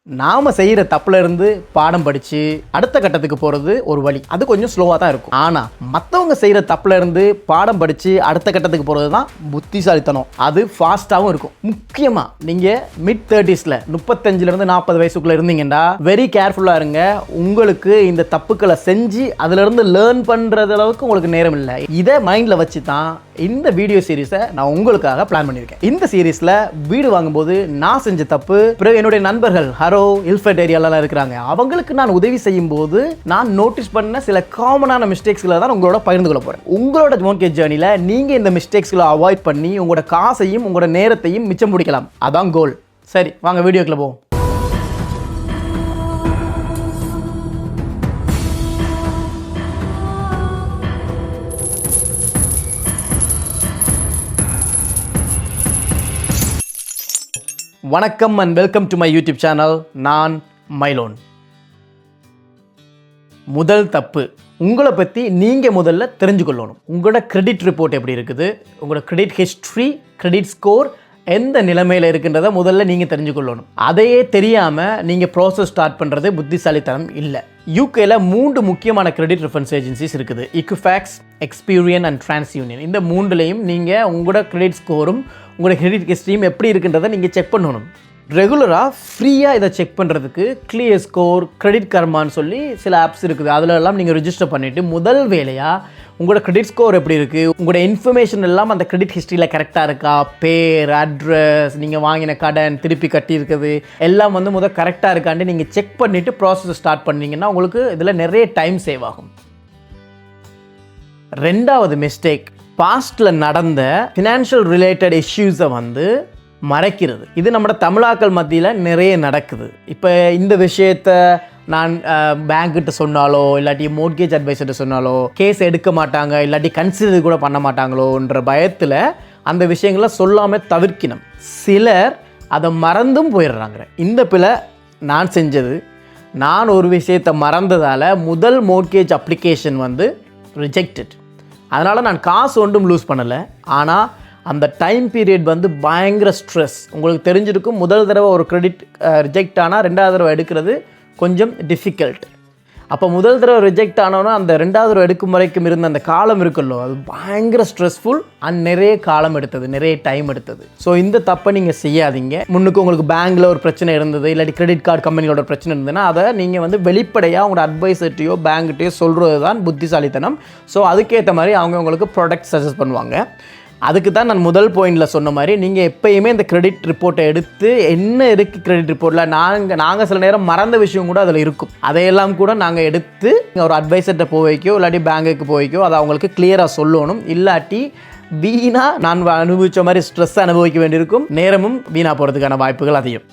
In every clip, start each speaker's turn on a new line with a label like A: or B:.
A: நாம செய்கிற தப்புல இருந்து பாடம் படித்து அடுத்த கட்டத்துக்கு போகிறது ஒரு வழி. அது கொஞ்சம் ஸ்லோவாக தான் இருக்கும். ஆனால் மற்றவங்க செய்கிற தப்புல இருந்து பாடம் படித்து அடுத்த கட்டத்துக்கு போகிறது தான் புத்திசாலித்தனம். அது ஃபாஸ்ட்டாகவும் இருக்கும். முக்கியமாக நீங்கள் மிட் 30s 35லேருந்து 40 வயசுக்குள்ளே இருந்தீங்கன்னா வெரி கேர்ஃபுல்லாக இருங்க. உங்களுக்கு இந்த தப்புக்களை செஞ்சு அதிலிருந்து லேர்ன் பண்ணுறது அளவுக்கு உங்களுக்கு நேரம் இல்லை. இதை மைண்டில் வச்சு தான் இந்த வீடியோ சீரீஸை நான் உங்களுக்காக பிளான் பண்ணியிருக்கேன். இந்த சீரீஸில் வீடு வாங்கும்போது நான் செஞ்ச தப்பு, பிறகு என்னுடைய நண்பர்கள் ஹரோ இல்ஃபர்ட் ஏரியாலலாம் இருக்கிறாங்க, அவங்களுக்கு நான் உதவி செய்யும் போது நான் நோட்டீஸ் பண்ண சில காமனான மிஸ்டேக்ஸ்களை தான் உங்களோட பகிர்ந்து கொள்ள போகிறேன். உங்களோட மோர்கேஜ் ஜேர்னியில் நீங்கள் இந்த மிஸ்டேக்ஸ்களை அவாய்ட் பண்ணி உங்களோட காசையும் உங்களோட நேரத்தையும் மிச்சம் பிடிக்கலாம். அதான் கோல். சரி, வாங்க வீடியோக்குள்ள போவோம். வணக்கம் and welcome to my YouTube channel. நான் மைலோன். முதல் தப்பு, உங்களை பற்றி நீங்கள் முதல்ல தெரிஞ்சுக்கொள்ளணும். உங்களோட கிரெடிட் ரிப்போர்ட் எப்படி இருக்குது, உங்களோட கிரெடிட் ஹிஸ்ட்ரி, கிரெடிட் ஸ்கோர் எந்த நிலைமையில் இருக்குன்றதை முதல்ல நீங்கள் தெரிஞ்சுக்கொள்ளணும். அதையே தெரியாமல் நீங்கள் ப்ராசஸ் ஸ்டார்ட் பண்ணுறது புத்திசாலித்தனம் இல்லை. யூகேல 3 முக்கியமான கிரெடிட் ரெஃபரன்ஸ் ஏஜென்சிஸ் இருக்குது. ஈக்விஃபேக்ஸ், எக்ஸ்பீரியன் அண்ட் டிரான்ஸ்யூனியன். இந்த 3லையும் நீங்கள் உங்களோட கிரெடிட் ஸ்கோரும் உங்களோட கிரெடிட் ஹிஸ்ட்ரியும் எப்படி இருக்குன்றதை நீங்கள் செக் பண்ணணும். ரெகுலராக ஃப்ரீயாக இதை செக் பண்ணுறதுக்கு கிளியர் ஸ்கோர், கிரெடிட் கர்மான்னு சொல்லி சில ஆப்ஸ் இருக்குது. அதில் எல்லாம் நீங்கள் ரிஜிஸ்டர் பண்ணிவிட்டு முதல் வேலையாக உங்களோட கிரெடிட் ஸ்கோர் எப்படி இருக்குது, உங்களோட இன்ஃபர்மேஷன் எல்லாம் அந்த கிரெடிட் ஹிஸ்ட்ரியில் கரெக்டாக இருக்கா, பேர், அட்ரஸ், நீங்கள் வாங்கின கடன், திருப்பி கட்டியிருக்குது எல்லாம் முதல் கரெக்டாக இருக்காண்டு நீங்கள் செக் பண்ணிவிட்டு ப்ராசஸ் ஸ்டார்ட் பண்ணிங்கன்னா உங்களுக்கு இதில் நிறைய டைம் சேவ் ஆகும். ரெண்டாவது மிஸ்டேக், பாஸ்டில் நடந்த ஃபினான்ஷியல் ரிலேட்டட் இஷ்யூஸை மறைக்கிறது. இது நம்ம தமிழாக்கள் மத்தியில் நிறைய நடக்குது. இப்போ இந்த விஷயத்தை நான் பேங்க்கிட்ட சொன்னாலோ இல்லாட்டி மோர்கேஜ் அட்வைசர்கிட்ட சொன்னாலோ கேஸ் எடுக்க மாட்டாங்க, இல்லாட்டி கன்சிடர் கூட பண்ண மாட்டாங்களோன்ற பயத்தில் அந்த விஷயங்களை சொல்லாமல் தவிர்க்கணும். சிலர் அதை மறந்தும் போயிடுறாங்க. இந்த பிள்ளை நான் செஞ்சது. நான் ஒரு விஷயத்தை மறந்ததால் முதல் மோர்கேஜ் அப்ளிகேஷன் ரிஜெக்டட். அதனால் நான் காசு ஒன்றும் லூஸ் பண்ணலை. ஆனால் அந்த டைம் பீரியட் பயங்கர ஸ்ட்ரெஸ். உங்களுக்கு தெரிஞ்சிருக்கும், முதல் தடவை ஒரு கிரெடிட் ரிஜெக்ட் ஆனால் 2வது தடவை எடுக்கிறது கொஞ்சம் டிஃபிகல்ட். அப்போ முதல் தடவை ரிஜெக்ட் ஆனோன்னா அந்த 2வது தடவை எடுக்கும் வரைக்கும் இருந்த அந்த காலம் இருக்குல்லோ, அது பயங்கர ஸ்ட்ரெஸ்ஃபுல் அண்ட் நிறைய காலம் எடுத்தது, நிறைய டைம் எடுத்தது. ஸோ இந்த தப்பை நீங்கள் செய்யாதீங்க. முன்னுக்கு உங்களுக்கு பேங்க்கில் ஒரு பிரச்சனை இருந்தது, இல்லாட்டி கிரெடிட் கார்டு கம்பெனியோட பிரச்சனை இருந்ததுன்னா அதை நீங்கள் வெளிப்படையாக உங்களோட அட்வைசர்ட்டையோ பேங்க்கிட்டையோ சொல்கிறது தான் புத்திசாலித்தனம். ஸோ அதுக்கேற்ற மாதிரி அவங்க உங்களுக்கு ப்ராடக்ட் சஜஸ்ட் பண்ணுவாங்க. அதுக்கு தான் நான் முதல் பாயிண்டில் சொன்ன மாதிரி நீங்கள் எப்போயுமே இந்த கிரெடிட் ரிப்போர்ட்டை எடுத்து என்ன இருக்குது கிரெடிட் ரிப்போர்ட்டில், நாங்கள் சில நேரம் மறந்த விஷயம் கூட அதில் இருக்கும், அதையெல்லாம் கூட நாங்கள் எடுத்து ஒரு அட்வைசர்கிட்ட போய்க்கோ இல்லாட்டி பேங்குக்கு போய்க்கோ அதை அவங்களுக்கு கிளியராக சொல்லணும். இல்லாட்டி வீணாக நான் அனுபவித்த மாதிரி ஸ்ட்ரெஸ் அனுபவிக்க வேண்டியிருக்கும், நேரமும் வீணாக போகிறதுக்கான வாய்ப்புகள் அதிகம்.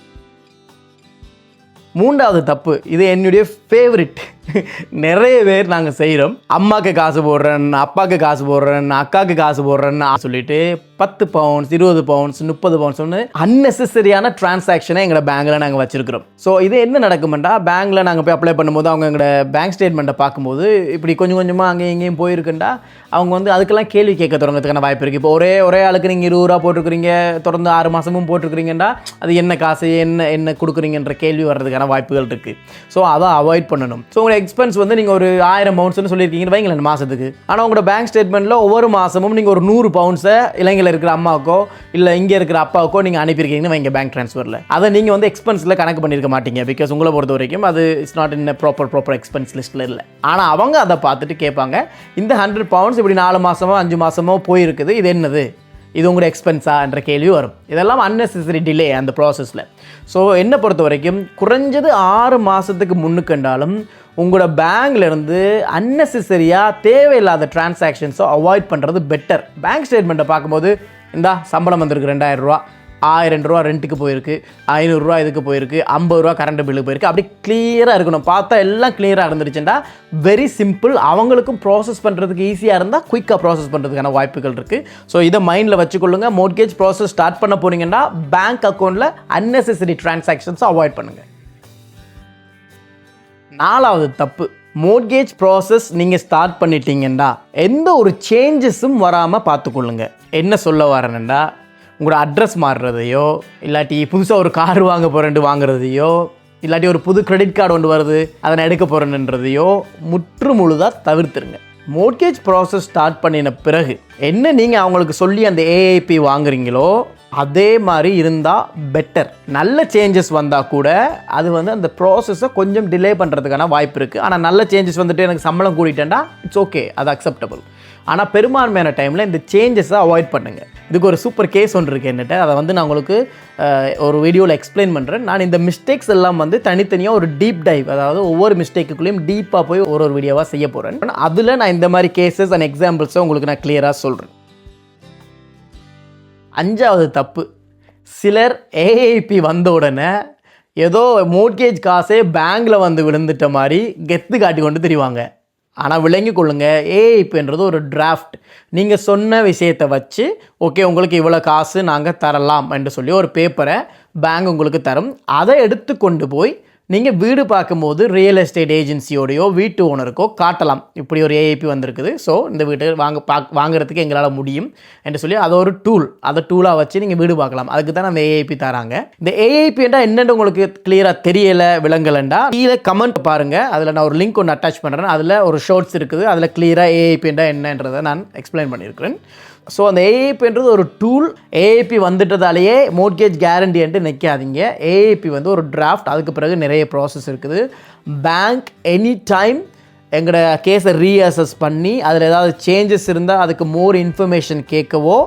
A: 3வது தப்பு, இது என்னுடைய ஃபேவரிட். நிறைய பேர் நாங்கள் செய்கிறோம். அம்மாவுக்கு காசு போடுறேன், அப்பாவுக்கு காசு போடுறேன், அக்காவுக்கு காசு போடுறேன்னு சொல்லிட்டு 10 பவுண்ட்ஸ் 20 பவுண்ட்ஸ் 30 பவுண்ட்ஸ் அன்னெசரியான டிரான்சாக்ஷனை எங்களோட பேங்கில் நாங்கள் வச்சுருக்கிறோம். ஸோ இது என்ன நடக்குமெண்டா, பேங்க்கில் நாங்கள் போய் அப்ளை பண்ணும்போது அவங்க எங்களோட பேங்க் ஸ்டேட்மெண்ட்டை பார்க்கும்போது இப்படி கொஞ்சம் கொஞ்சமாக அங்கேயும் இங்கேயும் போயிருக்குண்டா அவங்க அதுக்கெல்லாம் கேள்வி கேட்க தொடங்கிறதுக்கான வாய்ப்பு இருக்குது. இப்போ ஒரே ஆளுக்கு நீங்கள் 20 ரூபா போட்டிருக்கிறீங்க, தொடர்ந்து 6 மாதமும் போட்டிருக்கிறீங்கண்டா அது என்ன காசு, என்ன கொடுக்குறீங்கன்ற கேள்வி வர்றதுக்கான வாய்ப்புகள் இருக்குது. ஸோ அதை அவாய்ட் பண்ணணும். ஸோ உங்களோட எக்ஸ்பென்ஸ் நீங்கள் ஒரு 1000 பவுண்ட்ஸ்னு சொல்லியிருக்கீங்கன்னு வைங்களேன் மாதத்துக்கு. ஆனால் உங்களோட பேங்க் ஸ்டேட்மெண்ட்டில் ஒவ்வொரு மாதமும் நீங்கள் ஒரு 100 பவுண்ட்ஸை இலங்கையில் இருக்கிற அம்மாவுக்கோ இல்லை இங்கே இருக்கிற அப்பாவுக்கோ நீங்கள் அனுப்பியிருக்கீங்கன்னு வைங்க பேங்க் ட்ரான்ஸ்ஃபரில். அதை நீங்கள் எக்ஸ்பென்ஸில் கணக்கு பண்ணியிருக்க மாட்டீங்க. பிகாஸ் உங்களை பொறுத்த வரைக்கும் அது it's not in proper expense லிஸ்ட்டில் இல்லை. ஆனால் அவங்க அதை பார்த்துட்டு கேட்பாங்க, இந்த 100 பவுண்ட்ஸ் இப்படி 4 மாதமோ 5 மாதமோ போயிருக்குது, இது என்னது, இது உங்களோட எக்ஸ்பென்ஸா என்ற கேள்வி வரும். இதெல்லாம் அன்னெசரி டிலே அந்த ப்ராசஸில். ஸோ என்னை பொறுத்த வரைக்கும் குறைஞ்சது 6 மாதத்துக்கு முன்னுக்கண்டாலும் உங்களோட பேங்க்லேருந்து அன்னெசரியாக தேவையில்லாத டிரான்சாக்ஷன்ஸோ அவாய்ட் பண்ணுறது பெட்டர். பேங்க் ஸ்டேட்மெண்ட்டை பார்க்கும்போது இந்தா சம்பளம் வந்திருக்கு 2000 ரூபா, 1000 ரூபா ரெண்ட்டுக்கு போயிருக்கு, 500 ரூபா இதுக்கு போயிருக்கு, 50 ரூபா கரண்ட் பில்லுக்கு போயிருக்கு, அப்படி கிளியராக இருக்கணும். பார்த்தா எல்லாம் கிளியராக இருந்துருச்சுன்னா வெரி சிம்பிள். அவங்களுக்கும் ப்ராசஸ் பண்ணுறதுக்கு ஈஸியாக இருந்தால் குயிக்காக ப்ராசஸ் பண்ணுறதுக்கான வாய்ப்புகள் இருக்குது. ஸோ இதை மைண்டில் வச்சுக்கொள்ளுங்க. மோர்கேஜ் ப்ராசஸ் ஸ்டார்ட் பண்ண போனீங்கன்னா பேங்க் அக்கௌண்ட்டில் அன்னெசரி டிரான்சாக்ஷன்ஸை அவாய்ட் பண்ணுங்கள். 4வது தப்பு, மோர்கேஜ் ப்ராசஸ் நீங்கள் ஸ்டார்ட் பண்ணிட்டீங்கன்னா எந்த ஒரு சேஞ்சஸும் வராமல் பார்த்துக்கொள்ளுங்க. என்ன சொல்ல வரேன்னா, உங்களோட அட்ரஸ் மாறுறதையோ இல்லாட்டி புதுசாக ஒரு கார் வாங்க போகிறேன்ட்டு வாங்குறதையோ இல்லாட்டி ஒரு புது கிரெடிட் கார்டு ஒன்று வருது அதை நான் எடுக்க போகிறேன்ன்றதையோ முற்று முழுதாக தவிர்த்துருங்க. மோர்கேஜ் ப்ராசஸ் ஸ்டார்ட் பண்ணின பிறகு என்ன நீங்கள் அவங்களுக்கு சொல்லி அந்த ஏஐபி வாங்குறீங்களோ அதே மாதிரி இருந்தால் பெட்டர். நல்ல சேஞ்சஸ் வந்தால் கூட அது வந்து அந்த ப்ராசஸை கொஞ்சம் டிலே பண்ணுறதுக்கான வாய்ப்பு இருக்குது. ஆனால் நல்ல சேஞ்சஸ் வந்துட்டு எனக்கு சம்பளம் கூட்டிட்டேன்டா இட்ஸ் ஓகே, அது அக்செப்டபிள். ஆனால் பெரும்பான்மையான டைமில் இந்த சேஞ்சஸை அவாய்ட் பண்ணுங்கள். இதுக்கு ஒரு சூப்பர் கேஸ் ஒன்று இருக்குது என்னட்ட, அதை வந்து நான் உங்களுக்கு ஒரு வீடியோவில் எக்ஸ்பிளைன் பண்ணுறேன். நான் இந்த மிஸ்டேக்ஸ் எல்லாம் வந்து தனித்தனியாக ஒரு டீப் டைவ், அதாவது ஒவ்வொரு மிஸ்டேக்குள்ளேயும் டீப்பாக போய் ஒரு வீடியோவாக செய்ய போகிறேன். அதில் நான் இந்த மாதிரி கேசஸ் அண்ட் எக்ஸாம்பிள்ஸை உங்களுக்கு நான் கிளியராக சொல்கிறேன். 5வது தப்பு, சிலர் ஏஐபி வந்த உடனே ஏதோ மோர்கேஜ் காசே பேங்கில் வந்து விழுந்துட்ட மாதிரி கெத்து காட்டி கொண்டு தெரிவாங்க. ஆனால் விளங்கி கொள்ளுங்கள், ஏஐபின்றது ஒரு டிராஃப்ட். நீங்கள் சொன்ன விஷயத்தை வச்சு ஓகே உங்களுக்கு இவ்வளோ காசு நாங்கள் தரலாம் என்று சொல்லி ஒரு பேப்பரை பேங்க் உங்களுக்கு தரும். அதை எடுத்து கொண்டு போய் நீங்கள் வீடு பார்க்கும்போது ரியல் எஸ்டேட் ஏஜென்சியோடையோ வீட்டு ஓனருக்கோ காட்டலாம், இப்படி ஒரு ஏஐபி வந்திருக்குது, ஸோ இந்த வீட்டு வாங்குறதுக்கு எங்களால் முடியும் என்று சொல்லி அதை ஒரு டூல், அதை டூலாக வச்சு நீங்கள் வீடு பார்க்கலாம். அதுக்கு தான் அந்த ஏஐபி தராங்க. இந்த ஏஐபின்றா என்னென்னு உங்களுக்கு கிளியராக தெரியலை விளங்கலண்டா கீழே கமெண்ட் பாருங்கள், அதில் நான் ஒரு லிங்க் ஒன்று அட்டாச் பண்ணுறேன். அதில் ஒரு ஷார்ட்ஸ் இருக்குது, அதில் கிளியராக ஏஐபின்றா என்னன்றதை நான் எக்ஸ்பிளைன் பண்ணியிருக்கிறேன். ஸோ அந்த ஏஐபின்றது ஒரு டூல். ஏஐபி வந்துட்டதாலேயே மோர்கேஜ் கேரண்டி என்று நிற்காதீங்க. ஏஐபி வந்து ஒரு டிராஃப்ட், அதுக்கு பிறகு நிறைய ப்ராசஸ் இருக்குது. பேங்க் எனி டைம் எங்களோட கேஸை ரீஅசஸ் பண்ணி அதில் ஏதாவது சேஞ்சஸ் இருந்தால் அதுக்கு மோர் இன்ஃபர்மேஷன் கேட்கவோ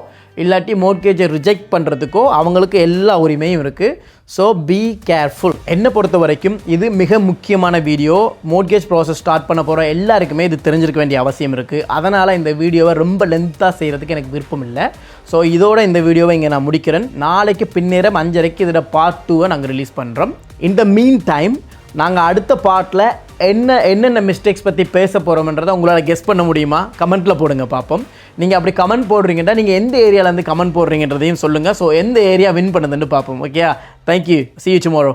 A: இல்லாட்டி மோர்கேஜை ரிஜெக்ட் பண்ணுறதுக்கோ அவங்களுக்கு எல்லா உரிமையும் இருக்குது. So be careful. என்னை பொறுத்த வரைக்கும் இது மிக முக்கியமான வீடியோ. மோர்கேஜ் ப்ராசஸ் ஸ்டார்ட் பண்ண போகிற எல்லாருக்குமே இது தெரிஞ்சிருக்க வேண்டிய அவசியம் இருக்குது. அதனால் இந்த வீடியோவை ரொம்ப லென்த்தாக செய்கிறதுக்கு எனக்கு விருப்பம் இல்லை. ஸோ இதோட இந்த வீடியோவை இங்கே நான் முடிக்கிறேன். நாளைக்கு பின்னேரம் 5:30 இதோட பார்ட் 2 நாங்கள் ரிலீஸ் பண்ணுறோம். இந்த மீன் டைம் நாங்கள் அடுத்த பார்ட்டில் என்னென்ன மிஸ்டேக்ஸ் பற்றி பேச போகிறோம்ன்றதை உங்களால் கெஸ் பண்ண முடியுமா? கமெண்ட்டில் போடுங்க பார்ப்போம். நீங்கள் அப்படி கமெண்ட் போடுறீங்கன்னா நீங்கள் எந்த ஏரியாவிலேருந்து கமெண்ட் போடுறீங்கன்றதையும் சொல்லுங்கள். ஸோ எந்த ஏரியா வின் பண்ணுதுன்னு பார்ப்போம். Okay, thank you, see you tomorrow.